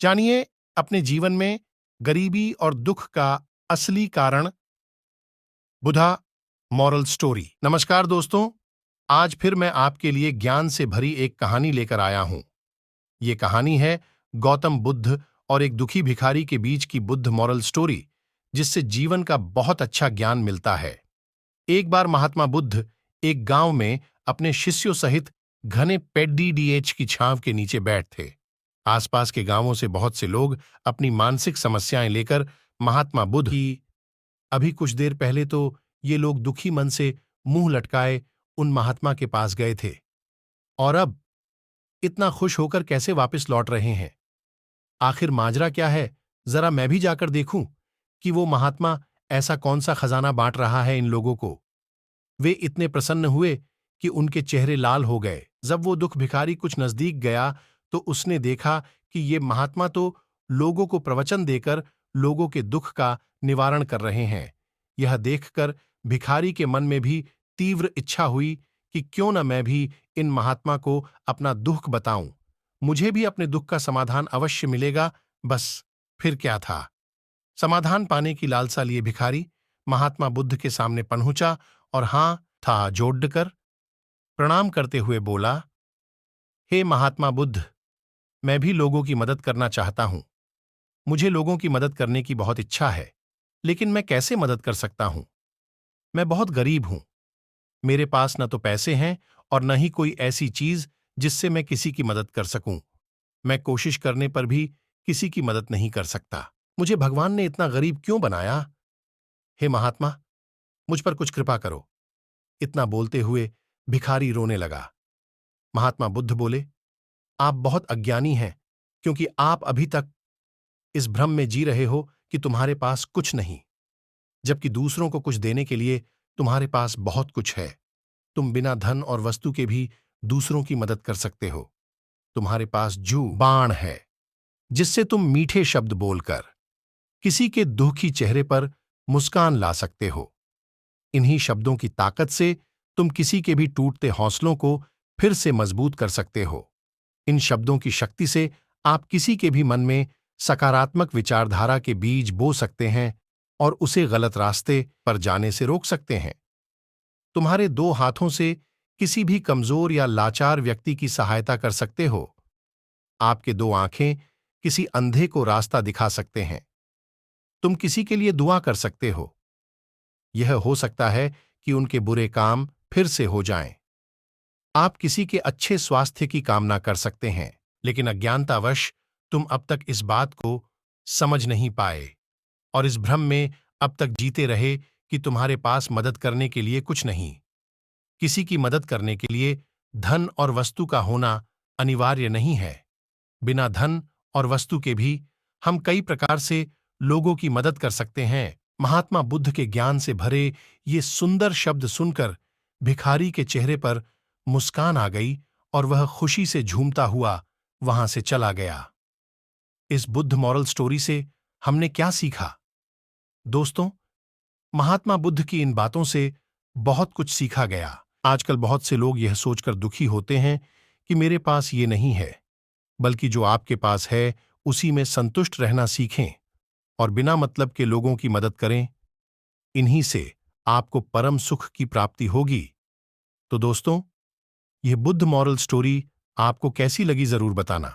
जानिए अपने जीवन में गरीबी और दुख का असली कारण। बुधा मॉरल स्टोरी। नमस्कार दोस्तों, आज फिर मैं आपके लिए ज्ञान से भरी एक कहानी लेकर आया हूं। ये कहानी है गौतम बुद्ध और एक दुखी भिखारी के बीच की बुद्ध मॉरल स्टोरी, जिससे जीवन का बहुत अच्छा ज्ञान मिलता है। एक बार महात्मा बुद्ध एक गांव में अपने शिष्यों सहित घने पेड्डीडीएच की छांव के नीचे बैठ थे। आसपास के गांवों से बहुत से लोग अपनी मानसिक समस्याएं लेकर महात्मा बुद्ध की। अभी कुछ देर पहले तो ये लोग दुखी मन से मुंह लटकाए उन महात्मा के पास गए थे, और अब इतना खुश होकर कैसे वापस लौट रहे हैं। आखिर माजरा क्या है, जरा मैं भी जाकर देखूं कि वो महात्मा ऐसा कौन सा खजाना बांट रहा है इन लोगों को। वे इतने प्रसन्न हुए कि उनके चेहरे लाल हो गए। जब वो दुख भिखारी कुछ नजदीक गया तो उसने देखा कि ये महात्मा तो लोगों को प्रवचन देकर लोगों के दुख का निवारण कर रहे हैं। यह देखकर भिखारी के मन में भी तीव्र इच्छा हुई कि क्यों न मैं भी इन महात्मा को अपना दुख बताऊं। मुझे भी अपने दुख का समाधान अवश्य मिलेगा। बस फिर क्या था। समाधान पाने की लालसा लिए भिखारी महात्मा बुद्ध के सामने पहुंचा और हां था जोड़कर प्रणाम करते हुए बोला, हे महात्मा बुद्ध, मैं भी लोगों की मदद करना चाहता हूं। मुझे लोगों की मदद करने की बहुत इच्छा है, लेकिन मैं कैसे मदद कर सकता हूं। मैं बहुत गरीब हूं। मेरे पास न तो पैसे हैं और न ही कोई ऐसी चीज जिससे मैं किसी की मदद कर सकूं। मैं कोशिश करने पर भी किसी की मदद नहीं कर सकता। मुझे भगवान ने इतना गरीब क्यों बनाया। हे महात्मा, मुझ पर कुछ कृपा करो। इतना बोलते हुए भिखारी रोने लगा। महात्मा बुद्ध बोले, आप बहुत अज्ञानी हैं, क्योंकि आप अभी तक इस भ्रम में जी रहे हो कि तुम्हारे पास कुछ नहीं, जबकि दूसरों को कुछ देने के लिए तुम्हारे पास बहुत कुछ है। तुम बिना धन और वस्तु के भी दूसरों की मदद कर सकते हो। तुम्हारे पास बाण है, जिससे तुम मीठे शब्द बोलकर किसी के दुखी चेहरे पर मुस्कान ला सकते हो। इन्हीं शब्दों की ताकत से तुम किसी के भी टूटते हौसलों को फिर से मजबूत कर सकते हो। इन शब्दों की शक्ति से आप किसी के भी मन में सकारात्मक विचारधारा के बीज बो सकते हैं और उसे गलत रास्ते पर जाने से रोक सकते हैं। तुम्हारे दो हाथों से किसी भी कमजोर या लाचार व्यक्ति की सहायता कर सकते हो। आपके दो आंखें किसी अंधे को रास्ता दिखा सकते हैं। तुम किसी के लिए दुआ कर सकते हो। यह हो सकता है कि उनके बुरे काम फिर से हो जाएं। आप किसी के अच्छे स्वास्थ्य की कामना कर सकते हैं, लेकिन अज्ञानतावश तुम अब तक इस बात को समझ नहीं पाए और इस भ्रम में अब तक जीते रहे कि तुम्हारे पास मदद करने के लिए कुछ नहीं। किसी की मदद करने के लिए धन और वस्तु का होना अनिवार्य नहीं है। बिना धन और वस्तु के भी हम कई प्रकार से लोगों की मदद कर सकते हैं। महात्मा बुद्ध के ज्ञान से भरे ये सुंदर शब्द सुनकर भिखारी के चेहरे पर मुस्कान आ गई और वह खुशी से झूमता हुआ वहां से चला गया। इस बुद्ध मॉरल स्टोरी से हमने क्या सीखा? दोस्तों, महात्मा बुद्ध की इन बातों से बहुत कुछ सीखा गया। आजकल बहुत से लोग यह सोचकर दुखी होते हैं कि मेरे पास ये नहीं है, बल्कि जो आपके पास है उसी में संतुष्ट रहना सीखें और बिना मतलब के लोगों की मदद करें। इन्हीं से आपको परम सुख की प्राप्ति होगी। तो दोस्तों, यह बुद्ध मॉरल स्टोरी आपको कैसी लगी जरूर बताना।